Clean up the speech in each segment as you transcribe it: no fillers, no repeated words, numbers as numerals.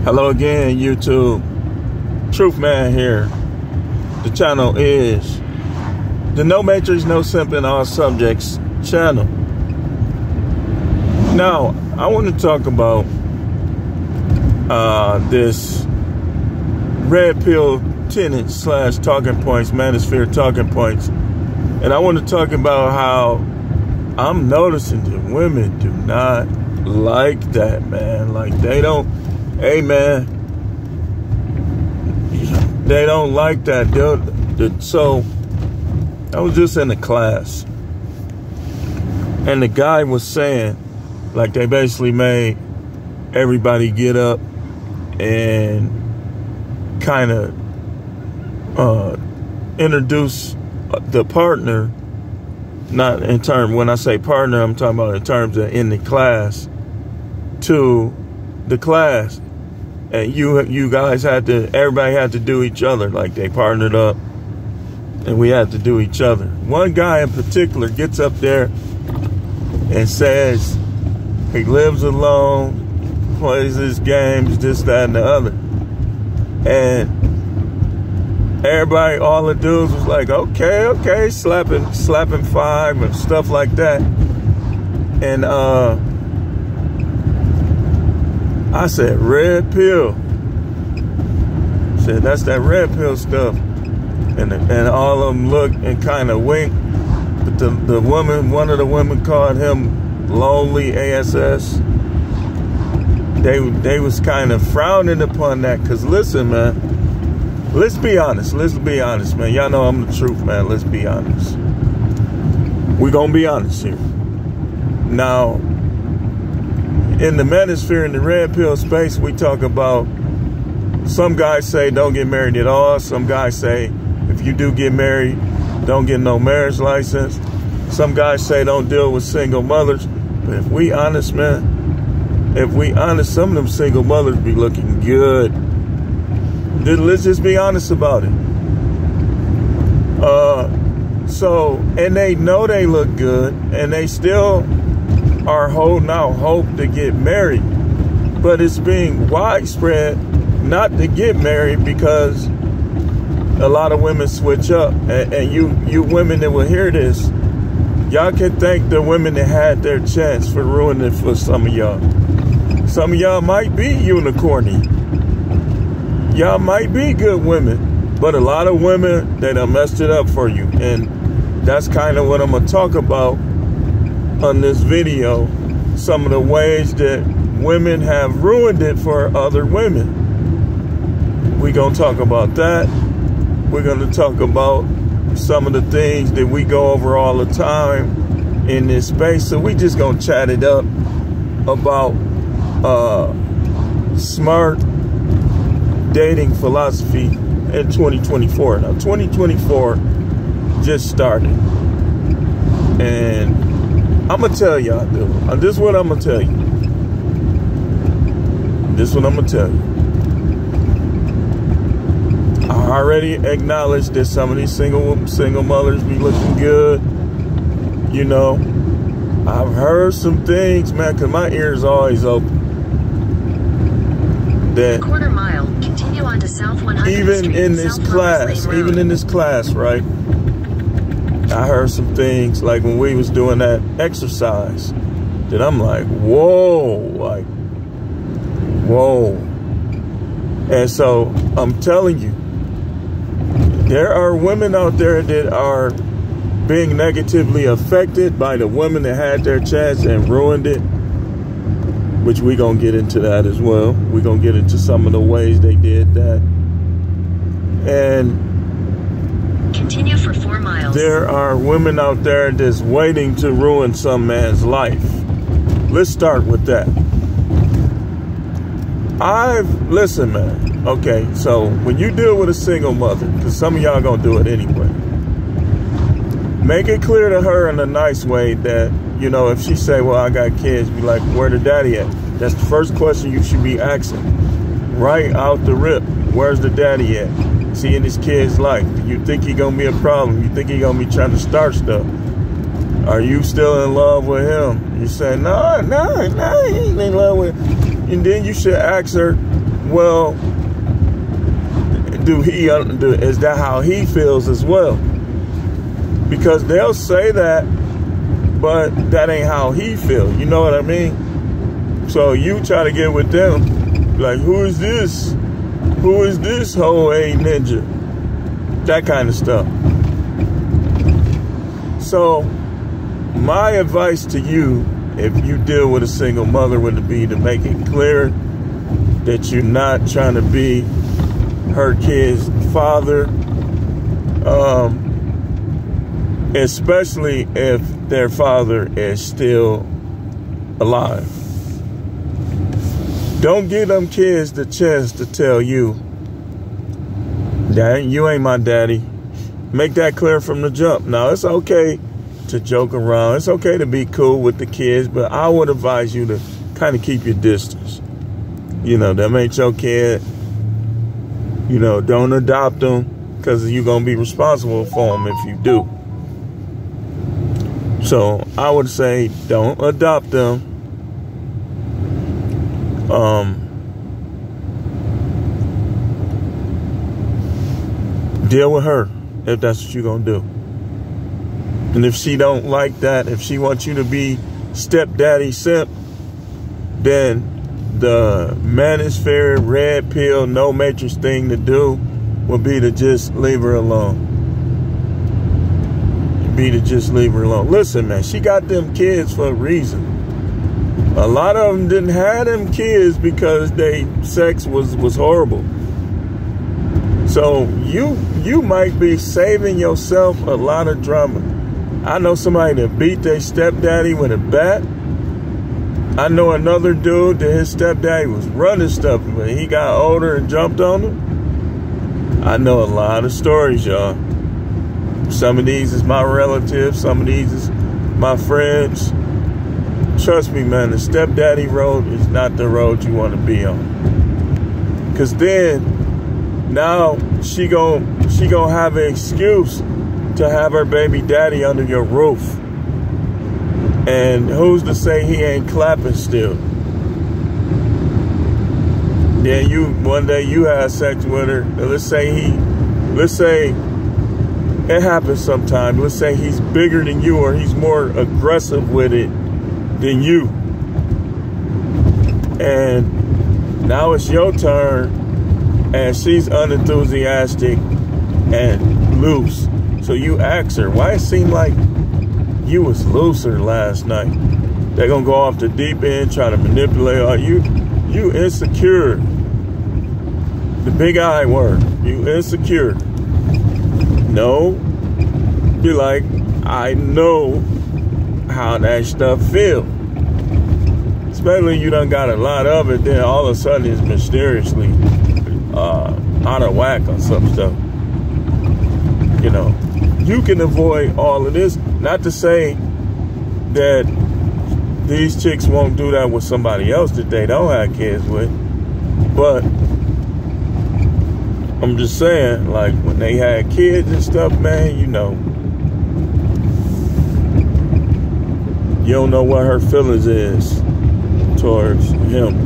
Hello again, YouTube. Truth Man here. The channel is the No Matrix, No Simping, All Subjects channel. Now, I want to talk about this red pill tenant / talking points, manosphere talking points. And I want to talk about how I'm noticing that women do not like that, man. Like, they don't, hey, man, they don't like that. So I was just in a class, and the guy was saying, like, they basically made everybody get up and kind of introduce the partner. Not in terms, when I say partner, I'm talking about in terms of in the class, to the class. And you guys had to, everybody had to do each other. Like, they partnered up and we had to do each other. One guy in particular gets up there and says he lives alone, plays his games, this, that, and the other. And everybody, all the dudes was like, okay, slapping five and stuff like that. And I said, red pill. Said, that's that red pill stuff. And all of them looked and kind of winked. But the woman, one of the women called him lonely ASS. They was kind of frowning upon that. Because listen, man, let's be honest, man. Y'all know I'm the truth, man. Let's be honest. We're going to be honest here. Now, in the manosphere, in the red pill space, we talk about, some guys say don't get married at all. Some guys say if you do get married, don't get no marriage license. Some guys say don't deal with single mothers. But if we honest, man, if we honest, some of them single mothers be looking good. Let's just be honest about it. So, and they know they look good, and they still are holding out hope to get married. But it's being widespread not to get married because a lot of women switch up. And you women that will hear this, y'all can thank the women that had their chance for ruining it for some of y'all. Some of y'all might be unicorny. Y'all might be good women, but a lot of women, they done messed it up for you. And that's kind of what I'm going to talk about on this video. Some of the ways that women have ruined it for other women. We're going to talk about that. We're going to talk about some of the things that we go over all the time in this space. So we just going to chat it up about smart dating philosophy in 2024. Now, 2024 just started, and I'm gonna tell y'all, dude. This is what I'm gonna tell you. I already acknowledged that some of these single mothers be looking good. You know, I've heard some things, man, because my ears always open. That quarter mile, continue on to South 100th even Street, in this class, right? I heard some things like when we was doing that exercise that I'm like, whoa. And so I'm telling you, there are women out there that are being negatively affected by the women that had their chance and ruined it, which we gonna get into that as well. We gonna get into some of the ways they did that. And continue for 4 miles. There are women out there that's waiting to ruin some man's life. Let's start with that. Listen, man. Okay, so when you deal with a single mother, because some of y'all gonna do it anyway, make it clear to her in a nice way that, you know, if she say, well, I got kids, be like, where the daddy at? That's the first question you should be asking. Right out the rip. Where's the daddy at? Is he in his kid's life? You think he gonna be a problem? You think he gonna be trying to start stuff? Are you still in love with him? You say, no, he ain't in love with him. And then you should ask her, well, is that how he feels as well? Because they'll say that, but that ain't how he feels. You know what I mean? So you try to get with them, like, who is this? Who is this whole A ninja? That kind of stuff. So my advice to you, if you deal with a single mother, would be to make it clear that you're not trying to be her kid's father, especially if their father is still alive. Don't give them kids the chance to tell you, "Dad, you ain't my daddy." Make that clear from the jump. Now, it's okay to joke around. It's okay to be cool with the kids, but I would advise you to kind of keep your distance. You know, them ain't your kid. You know, don't adopt them, because you're going to be responsible for them if you do. So I would say don't adopt them. Deal with her if that's what you're going to do. And if she don't like that, if she wants you to be stepdaddy simp, then the manosphere, red pill, no matrix thing to do would be to just leave her alone. Listen, man, she got them kids for a reason. A lot of them didn't have them kids because they sex was horrible. So you might be saving yourself a lot of drama. I know somebody that beat their stepdaddy with a bat. I know another dude that his stepdaddy was running stuff, but he got older and jumped on him. I know a lot of stories, y'all. Some of these is my relatives. Some of these is my friends. Trust me, man, the stepdaddy road is not the road you want to be on. Because then, now she gonna have an excuse to have her baby daddy under your roof. And who's to say he ain't clapping still? Then one day you had sex with her. Let's say it happens sometime. Let's say he's bigger than you, or he's more aggressive with it than you. And now it's your turn, and she's unenthusiastic and loose. So you ask her, why it seem like you was looser last night? They're gonna go off the deep end, try to manipulate. Are you insecure? The big I word. You insecure. No. Be like, I know how that stuff feel. Especially you done got a lot of it, then all of a sudden it's mysteriously out of whack or some stuff. You know, you can avoid all of this. Not to say that these chicks won't do that with somebody else that they don't have kids with, but I'm just saying, like, when they had kids and stuff, man, you know, you don't know what her feelings is towards him.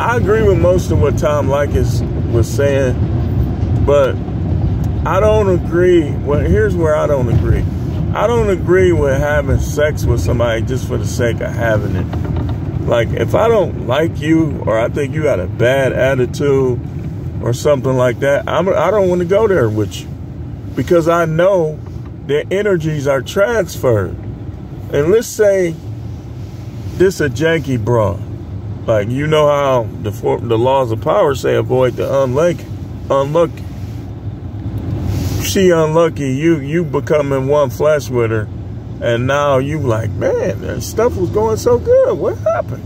I agree with most of what Tom Likas was saying, but I don't agree. Well, here's where I don't agree. I don't agree with having sex with somebody just for the sake of having it. Like, if I don't like you, or I think you got a bad attitude or something like that, I don't want to go there with you, because I know their energies are transferred. And let's say this a janky broad. Like, you know how the laws of power say avoid the unlucky. She unlucky, you become in one flesh with her, and now you like, man, that stuff was going so good. What happened?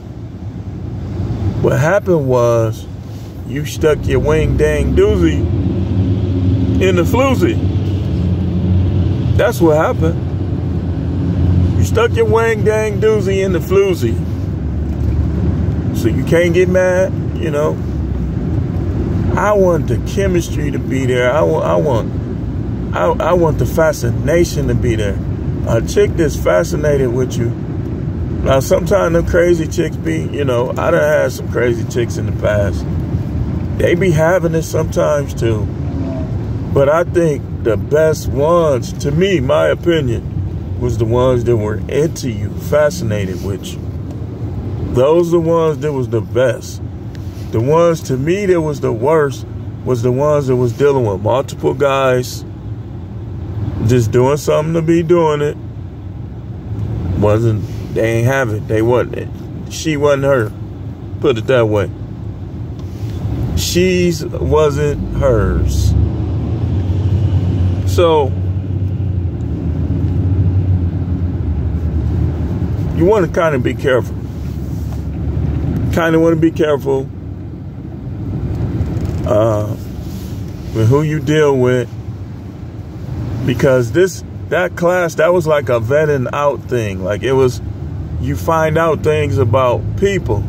What happened was you stuck your wing dang doozy in the floozy. That's what happened. You stuck your wing dang doozy in the floozy. So you can't get mad, you know. I want the chemistry to be there. I want the fascination to be there. A chick that's fascinated with you, Now, sometimes them crazy chicks be, you know, I done had some crazy chicks in the past. They be having it sometimes too. But I think the best ones, to me, my opinion, was the ones that were into you, fascinated with you. Those are the ones that was the best. The ones, to me, that was the worst was the ones that was dealing with multiple guys, just doing something to be doing it. They ain't have it. They wasn't it. She wasn't her. Put it that way. She's wasn't hers. So you want to kind of be careful. Kind of want to be careful with who you deal with, because that class, that was like a vetting out thing. Like, it was, you find out things about people,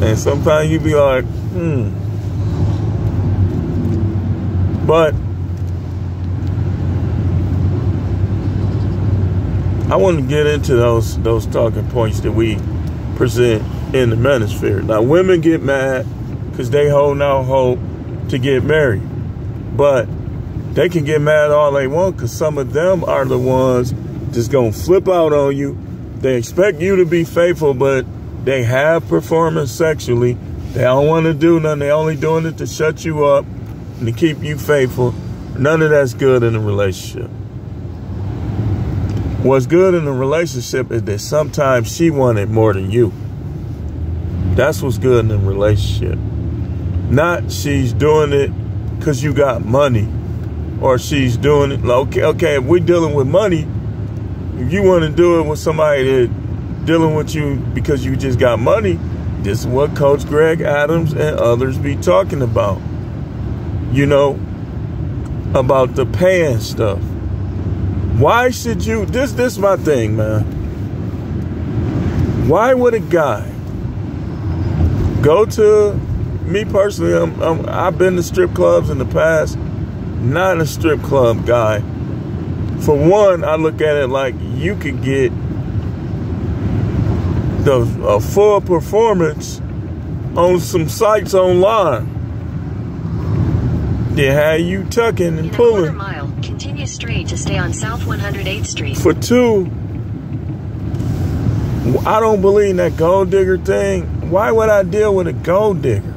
and sometimes you be like, But I want to get into those talking points that we present in the manosphere. Now, women get mad because they hold out hope to get married, but they can get mad all they want because some of them are the ones just gonna flip out on you. They expect you to be faithful, but they have performance sexually. They don't want to do nothing. They only doing it to shut you up and to keep you faithful. None of that's good in a relationship. What's good in a relationship is that sometimes she wanted more than you. That's what's good in a relationship. Not she's doing it because you got money, or she's doing it, okay, if we're dealing with money, if you want to do it with somebody that dealing with you because you just got money, this is what Coach Greg Adams and others be talking about. You know, about the paying stuff. Why should you, this is my thing, man. Why would a guy go to, me personally, I've been to strip clubs in the past, not a strip club guy. For one, I look at it like you could get a full performance on some sites online. They had you tucking and pulling. In a quarter mile, continue straight to stay on South 108th Street. For two, I don't believe in that gold digger thing. Why would I deal with a gold digger?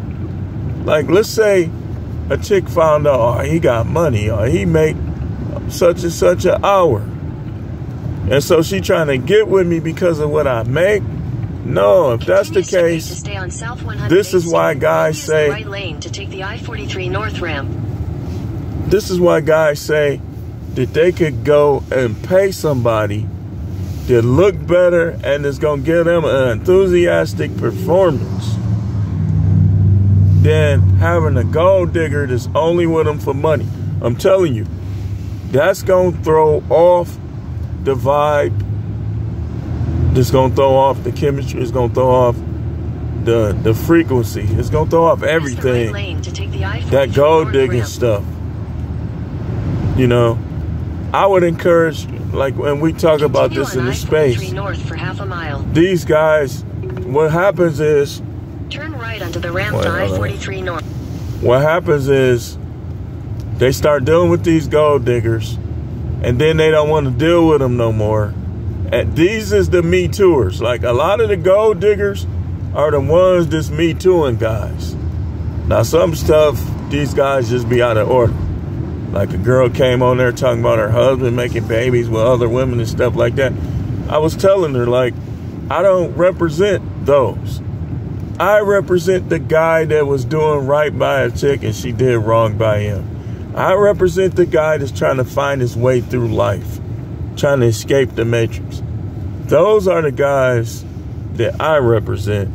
Like, let's say a chick found out, oh, he got money, or he make such and such an hour, and so she trying to get with me because of what I make. No, if that's the case, this is why guys say, right lane to take the I-43 north ramp. This is why guys say that they could go and pay somebody that look better and is going to give them an enthusiastic performance than having a gold digger that's only with them for money. I'm telling you, that's going to throw off the vibe. It's going to throw off the chemistry. It's going to throw off the frequency. It's going to throw off everything. That gold digging stuff. You know, I would encourage, like when we talk about this in the space, north for half a mile. These guys, what happens is, turn right onto the ramp to I-43 north. What happens is they start dealing with these gold diggers, and then they don't want to deal with them no more. And these is the Me Tooers. Like, a lot of the gold diggers are the ones that's Me Tooing guys. Now, some stuff, these guys just be out of order. Like, a girl came on there talking about her husband making babies with other women and stuff like that. I was telling her, like, I don't represent those. I represent the guy that was doing right by a chick and she did wrong by him. I represent the guy that's trying to find his way through life, trying to escape the matrix. Those are the guys that I represent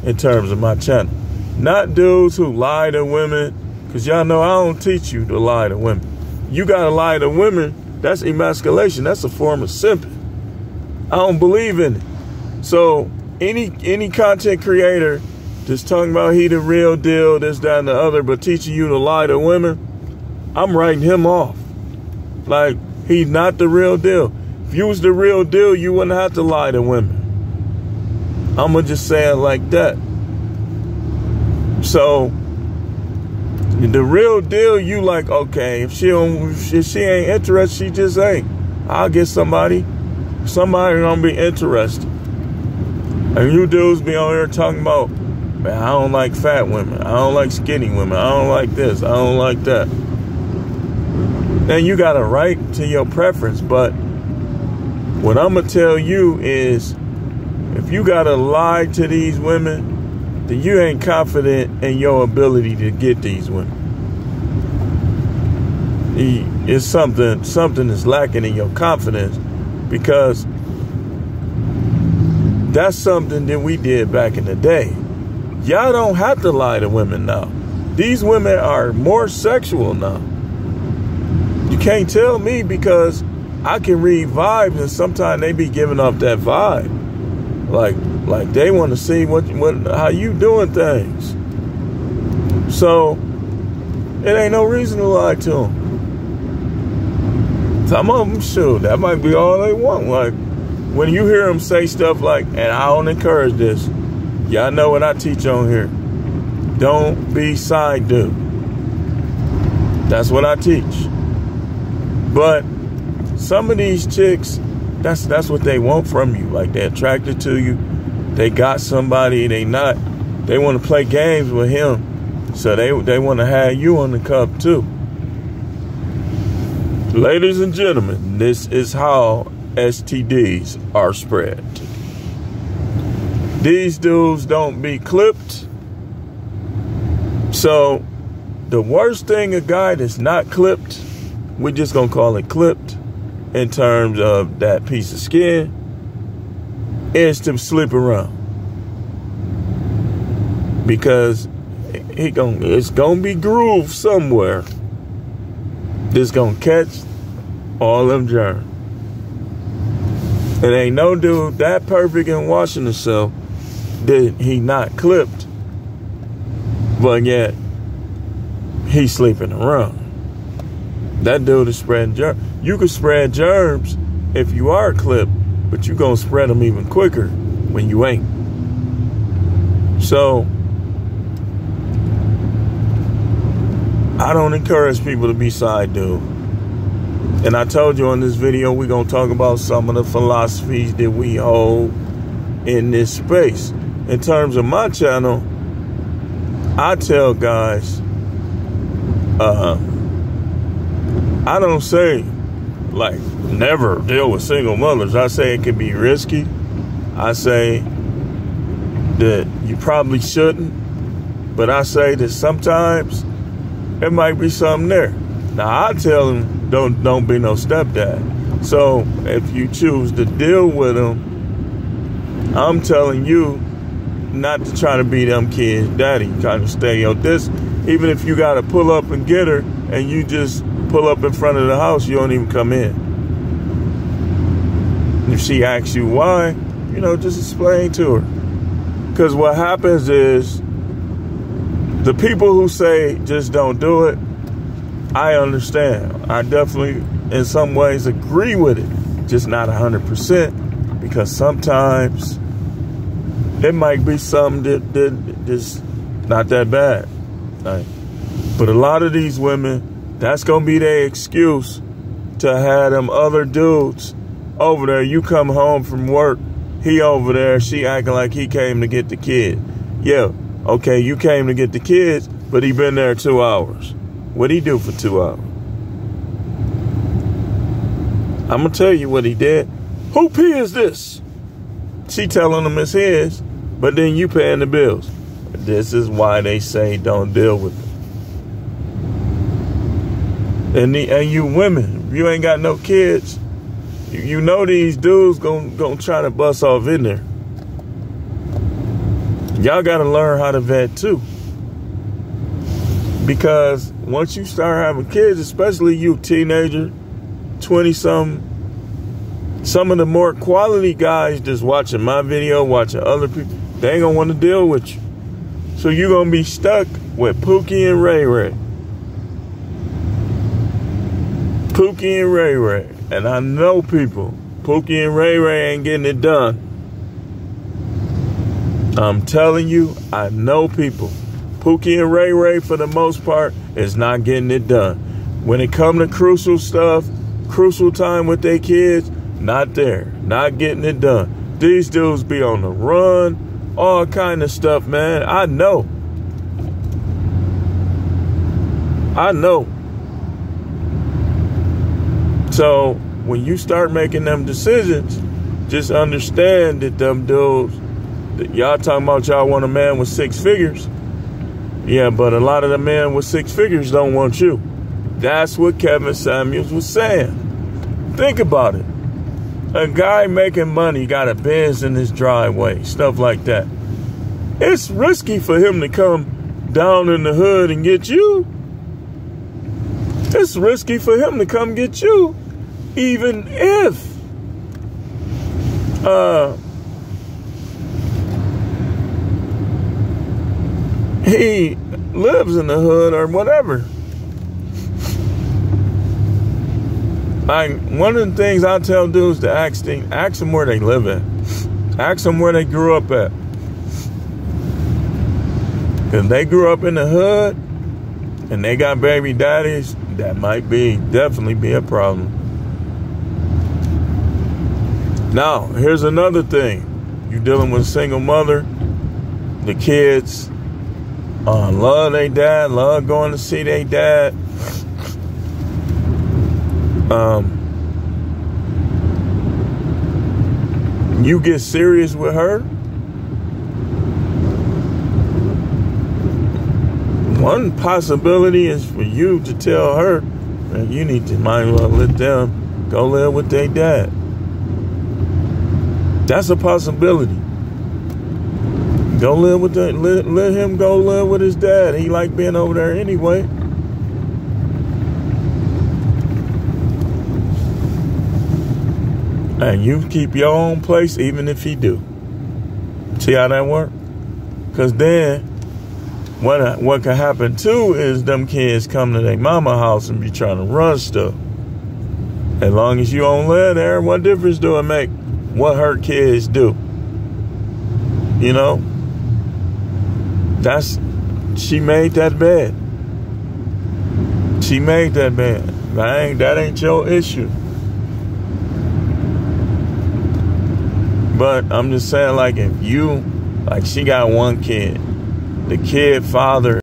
in terms of my channel. Not dudes who lie to women, because y'all know I don't teach you to lie to women. You got to lie to women, that's emasculation. That's a form of simping. I don't believe in it. So any content creator that's talking about he the real deal, this, that, and the other, but teaching you to lie to women, I'm writing him off. Like, he's not the real deal. If you was the real deal, you wouldn't have to lie to women. I'm going to just say it like that. So the real deal, you like, okay, if she ain't interested, she just ain't. I'll get somebody gonna be interested. And you dudes be on here talking about, man, I don't like fat women, I don't like skinny women, I don't like this, I don't like that. And you got a right to your preference, but what I'm gonna tell you is, if you gotta lie to these women, then you ain't confident in your ability to get these women. It's something is lacking in your confidence, because that's something that we did back in the day. Y'all don't have to lie to women now. These women are more sexual now. You can't tell me, because I can read vibes, and sometimes they be giving off that vibe. Like they want to see how you doing things. So it ain't no reason to lie to them. Some of them, sure, that might be all they want. Like, when you hear them say stuff like, and I don't encourage this, y'all know what I teach on here. Don't be side dude. That's what I teach. But some of these chicks, that's what they want from you. Like, they're attracted to you. They got somebody, they want to play games with him. So they want to have you on the cup too. Ladies and gentlemen, this is how STDs are spread. These dudes don't be clipped. So the worst thing a guy that's not clipped, we're just gonna call it clipped in terms of that piece of skin, is to sleep around. Because it's gonna be groove somewhere. This gonna catch all them germs. It ain't no dude that perfect in washing himself that he not clipped, but yet he's sleeping around. That dude is spreading germs. You can spread germs if you are clipped, but you gonna spread them even quicker when you ain't. So I don't encourage people to be side dude. And I told you on this video, we're going to talk about some of the philosophies that we hold in this space. In terms of my channel, I tell guys, I don't say, like, never deal with single mothers. I say it can be risky. I say that you probably shouldn't. But I say that sometimes there might be something there. Now, I tell them, don't be no stepdad. So if you choose to deal with them, I'm telling you not to try to be them kids' daddy. Try to stay on this. Even if you got to pull up and get her, and you just pull up in front of the house, you don't even come in. If she asks you why, just explain to her. Because what happens is, the people who say just don't do it, I understand. I definitely, in some ways, agree with it. Just not 100%, because sometimes it might be something that is not that bad. Right? But a lot of these women, that's going to be their excuse to have them other dudes over there. You come home from work, he over there, she acting like he came to get the kid. Yeah. Okay, you came to get the kids, but he been there 2 hours. What'd he do for 2 hours? I'm going to tell you what he did. Who pee is this? She telling him it's his, but then you paying the bills. This is why they say don't deal with them. And you women, if you ain't got no kids, you know these dudes gonna try to bust off in there. Y'all got to learn how to vet too. Because once you start having kids, especially you teenager, 20-something, some of the more quality guys just watching my video, watching other people, they ain't going to want to deal with you. So you're going to be stuck with Pookie and Ray Ray. Pookie and Ray Ray. And I know people, Pookie and Ray Ray ain't getting it done. I'm telling you, I know people. Pookie and Ray Ray, for the most part, is not getting it done. When it come to crucial stuff, crucial time with their kids, not there. Not getting it done. These dudes be on the run, all kind of stuff, man. I know. So when you start making them decisions, just understand that them dudes, that y'all talking about y'all want a man with 6 figures. Yeah, but a lot of the men with 6 figures don't want you. That's what Kevin Samuels was saying. Think about it. A guy making money got a Benz in his driveway, stuff like that. It's risky for him to come down in the hood and get you. It's risky for him to come get you, even if he lives in the hood or whatever. One of the things I tell dudes to ask them where they live at. Ask them where they grew up at. If they grew up in the hood and they got baby daddies, that might definitely be a problem. Now, here's another thing. You dealing with a single mother, the kids love their dad, love going to see their dad. You get serious with her, one possibility is for you to tell her that you need to might as well let them go live with their dad. That's a possibility. Go live with let him go live with his dad. He like being over there anyway. And you keep your own place even if he do. See how that work? Because then what can happen too is them kids come to their mama house and be trying to run stuff. As long as you don't live there, what difference do it make what her kids do? You know? She made that bed. She made that bed. That ain't your issue. But I'm just saying, like, if she got one kid, the kid father